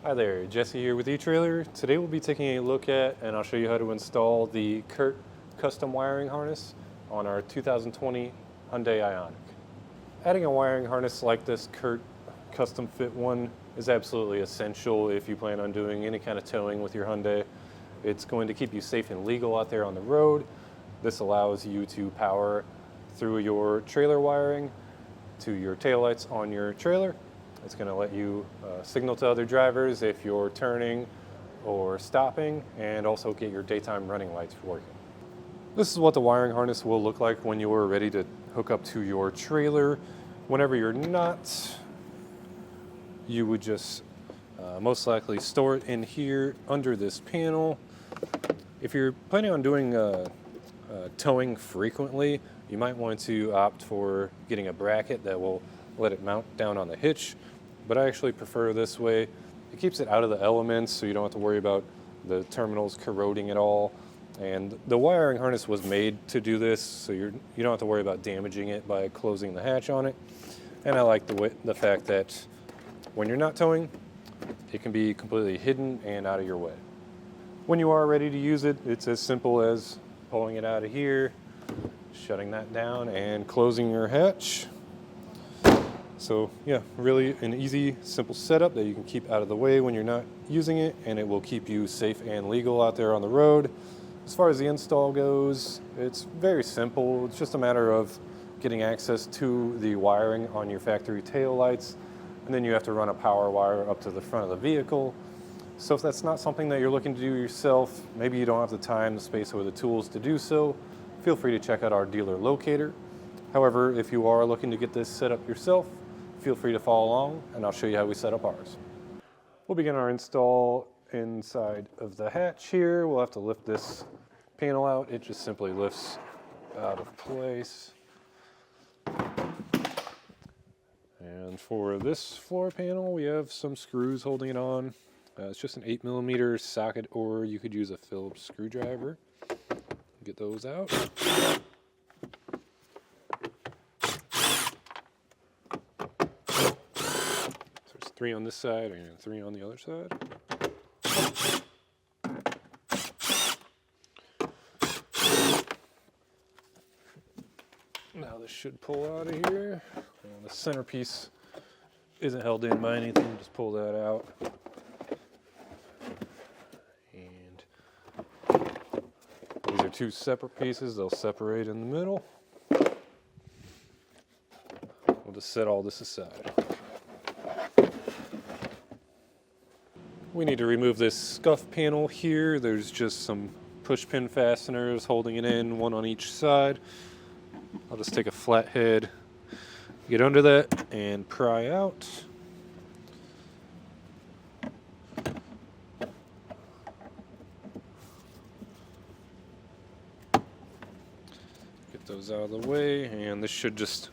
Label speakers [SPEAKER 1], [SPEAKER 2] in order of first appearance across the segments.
[SPEAKER 1] Hi there, Jesse here with eTrailer. Today we'll be taking a look at, and I'll show you how to install the Curt custom wiring harness on our 2020 Hyundai Ioniq. Adding a wiring harness like this Curt custom fit one is absolutely essential if you plan on doing any kind of towing with your Hyundai. It's going to keep you safe and legal out there on the road. This allows you to power through your trailer wiring to your taillights on your trailer. It's going to let you signal to other drivers if you're turning or stopping, and also get your daytime running lights working. This is what the wiring harness will look like when you're ready to hook up to your trailer. Whenever you're not, you would just most likely store it in here under this panel. If you're planning on doing towing frequently, you might want to opt for getting a bracket that will let it mount down on the hitch, but I actually prefer this way. It keeps it out of the elements, so you don't have to worry about the terminals corroding at all. And the wiring harness was made to do this, so you don't have to worry about damaging it by closing the hatch on it. And I like the fact that when you're not towing, it can be completely hidden and out of your way. When you are ready to use it, it's as simple as pulling it out of here, shutting that down, and closing your hatch. So yeah, really an easy, simple setup that you can keep out of the way when you're not using it, and it will keep you safe and legal out there on the road. As far as the install goes, it's very simple. It's just a matter of getting access to the wiring on your factory tail lights, and then you have to run a power wire up to the front of the vehicle. So if that's not something that you're looking to do yourself, maybe you don't have the time, the space, or the tools to do so, feel free to check out our dealer locator. However, if you are looking to get this set up yourself, feel free to follow along, and I'll show you how we set up ours. We'll begin our install inside of the hatch here. We'll have to lift this panel out. It just simply lifts out of place. And for this floor panel, we have some screws holding it on. It's just an 8mm socket, or you could use a Phillips screwdriver. Get those out. Three on this side and three on the other side. Now this should pull out of here. And the centerpiece isn't held in by anything, just pull that out. And these are two separate pieces, they'll separate in the middle. We'll just set all this aside. We need to remove this scuff panel here. There's just some push pin fasteners holding it in, one on each side. I'll just take a flat head, get under that, and pry out. Get those out of the way, and this should just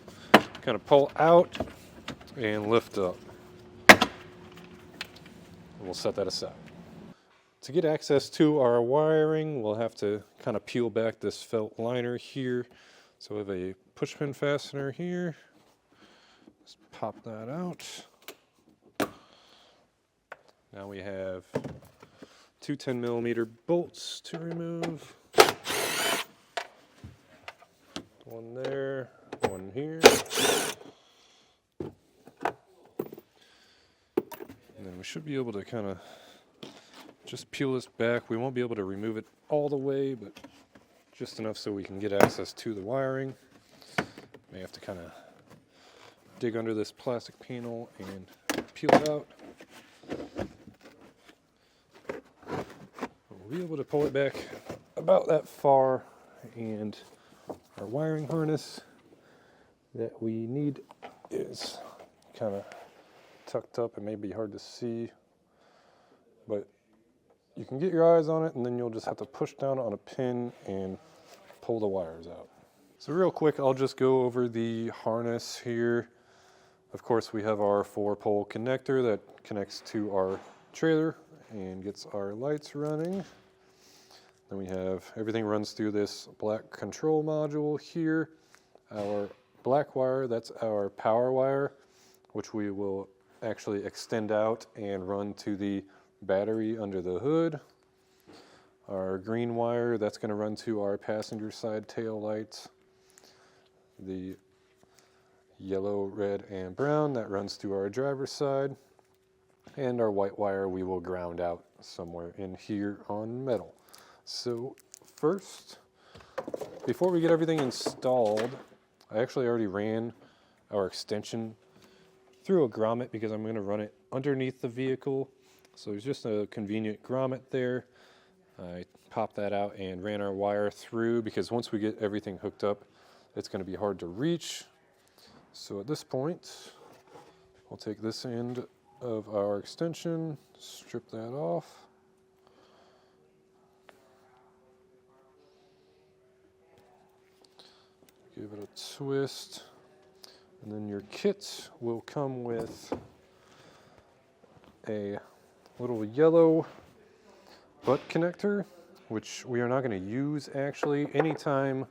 [SPEAKER 1] kind of pull out and lift up. We'll set that aside. To get access to our wiring, we'll have to kind of peel back this felt liner here. So we have a push pin fastener here. Just pop that out. Now we have two 10mm bolts to remove. One there, one here. And then we should be able to kind of just peel this back. We won't be able to remove it all the way, but just enough so we can get access to the wiring. May have to kind of dig under this plastic panel and peel it out. We'll be able to pull it back about that far, and our wiring harness that we need is kind of tucked up. It may be hard to see, but you can get your eyes on it, and then you'll just have to push down on a pin and pull the wires out. So real quick, I'll just go over the harness here. Of course, we have our 4-pole connector that connects to our trailer and gets our lights running. Then we have everything runs through this black control module here. Our black wire, that's our power wire, which we will actually extend out and run to the battery under the hood. Our green wire, that's going to run to our passenger side tail lights. The yellow, red, and brown, that runs to our driver's side. And our white wire we will ground out somewhere in here on metal. So first, before we get everything installed, I actually already ran our extension through a grommet because I'm going to run it underneath the vehicle. So there's just a convenient grommet there. I popped that out and ran our wire through because once we get everything hooked up, it's going to be hard to reach. So at this point, I'll take this end of our extension, strip that off. Give it a twist. And then your kit will come with a little yellow butt connector, which we are not going to use actually. Anytime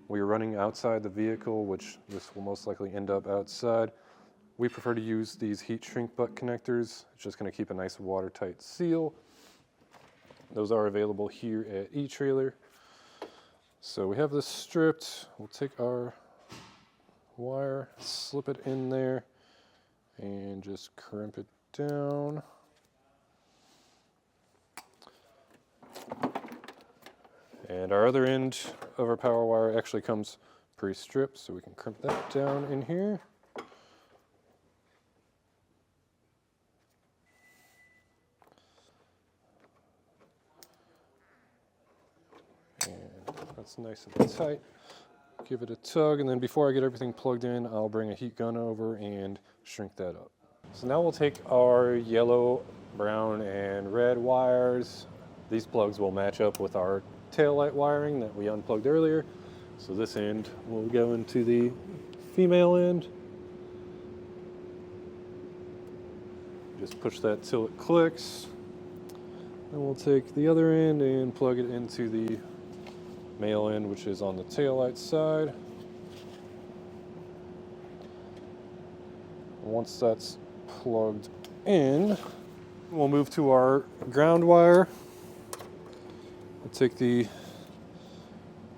[SPEAKER 1] we're running outside the vehicle, which this will most likely end up outside, we prefer to use these heat shrink butt connectors. It's just going to keep a nice watertight seal. Those are available here at eTrailer. So we have this stripped. We'll take our wire, slip it in there, and just crimp it down. And our other end of our power wire actually comes pre-stripped, so we can crimp that down in here. And that's nice and tight. Give it a tug, and then before I get everything plugged in, I'll bring a heat gun over and shrink that up. So now we'll take our yellow, brown, and red wires. These plugs will match up with our taillight wiring that we unplugged earlier. So this end will go into the female end. Just push that till it clicks. Then we'll take the other end and plug it into the male end, which is on the taillight side. Once that's plugged in, we'll move to our ground wire. We'll take the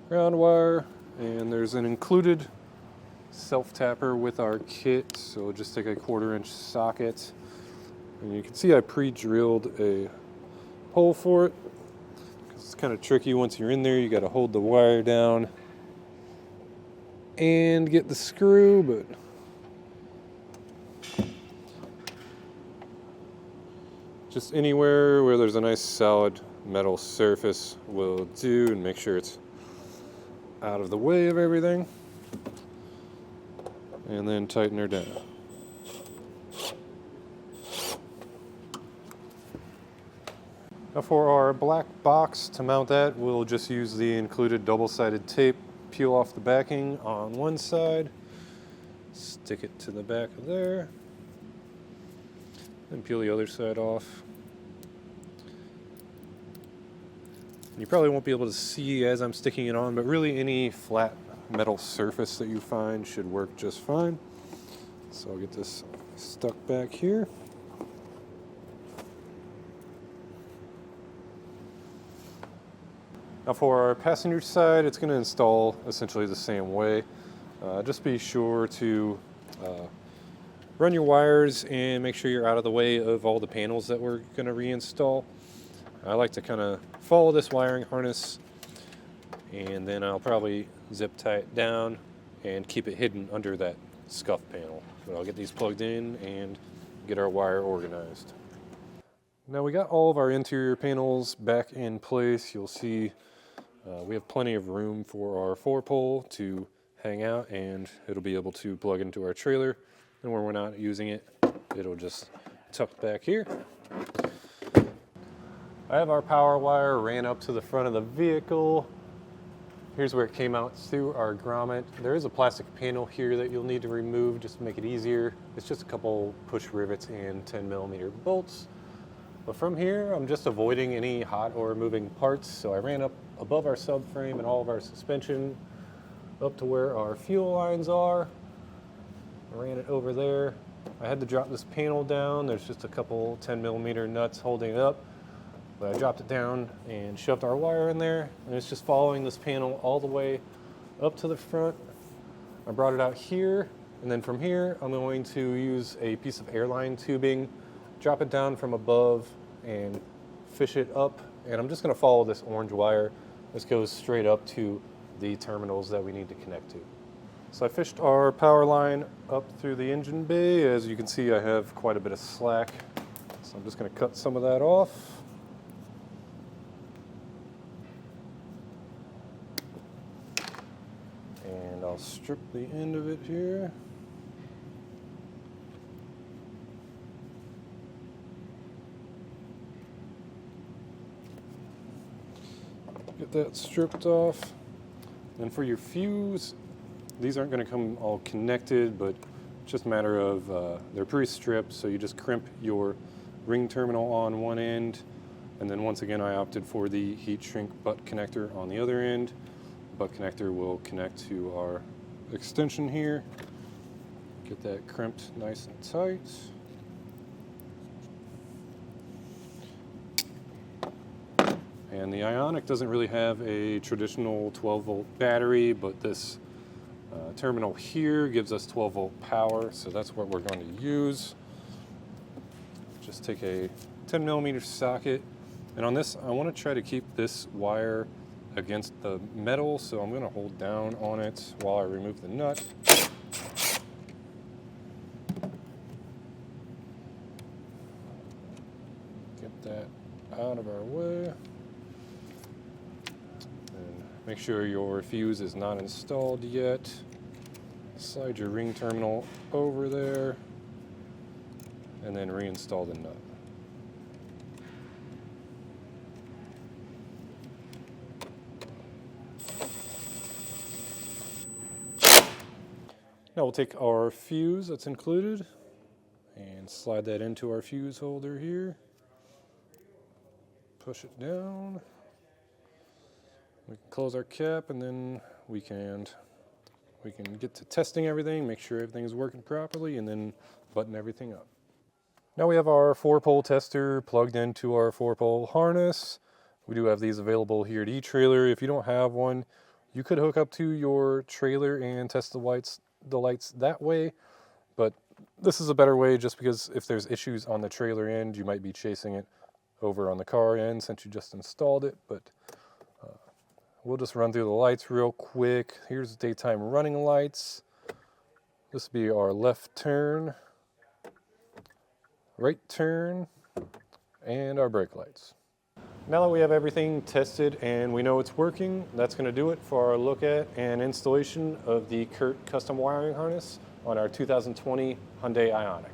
[SPEAKER 1] ground wire, and there's an included self-tapper with our kit, so we'll just take a 1/4-inch socket. And you can see I pre-drilled a hole for it. It's kind of tricky once you're in there. You got to hold the wire down and get the screw, but just anywhere where there's a nice solid metal surface will do, and make sure it's out of the way of everything, and then tighten her down. Now for our black box, to mount that, we'll just use the included double-sided tape, peel off the backing on one side, stick it to the back of there, and peel the other side off. You probably won't be able to see as I'm sticking it on, but really any flat metal surface that you find should work just fine. So I'll get this stuck back here. Now for our passenger side, it's going to install essentially the same way. Just be sure to run your wires and make sure you're out of the way of all the panels that we're going to reinstall. I like to kind of follow this wiring harness, and then I'll probably zip tie it down and keep it hidden under that scuff panel. But I'll get these plugged in and get our wire organized. Now we got all of our interior panels back in place. You'll see we have plenty of room for our 4-pole to hang out, and it'll be able to plug into our trailer. And when we're not using it, it'll just tuck back here. I have our power wire ran up to the front of the vehicle. Here's where it came out through our grommet. There is a plastic panel here that you'll need to remove just to make it easier. It's just a couple push rivets and 10mm bolts. But from here, I'm just avoiding any hot or moving parts. So I ran up above our subframe and all of our suspension up to where our fuel lines are. I ran it over there, I had to drop this panel down. There's just a couple 10mm nuts holding it up. But I dropped it down and shoved our wire in there, and it's just following this panel all the way up to the front. I brought it out here, and then from here I'm going to use a piece of airline tubing, drop it down from above and fish it up, and I'm just going to follow this orange wire. This goes straight up to the terminals that we need to connect to. So I fished our power line up through the engine bay. As you can see, I have quite a bit of slack, so I'm just going to cut some of that off. And I'll strip the end of it here. Get that stripped off. And for your fuse, these aren't going to come all connected, but it's just a matter of they're pre-stripped, so you just crimp your ring terminal on one end, and then once again I opted for the heat shrink butt connector on the other end. Butt connector will connect to our extension here. Get that crimped nice and tight. And the Ioniq doesn't really have a traditional 12-volt battery, but this terminal here gives us 12-volt power, so that's what we're going to use. Just take a 10mm socket, and on this I want to try to keep this wire against the metal, so I'm going to hold down on it while I remove the nut. Get that out of our way. And make sure your fuse is not installed yet. Slide your ring terminal over there, and then reinstall the nut. Now we'll take our fuse that's included and slide that into our fuse holder here. Push it down. We can close our cap, and then we can get to testing everything, make sure everything is working properly, and then button everything up. Now we have our 4-pole tester plugged into our 4-pole harness. We do have these available here at eTrailer. If you don't have one, you could hook up to your trailer and test the lights that way, but this is a better way just because if there's issues on the trailer end, you might be chasing it over on the car end since you just installed it. But we'll just run through the lights real quick. Here's daytime running lights. This will be our left turn, right turn, and our brake lights. Now that we have everything tested and we know it's working, that's going to do it for our look at and installation of the Curt custom wiring harness on our 2020 Hyundai Ioniq.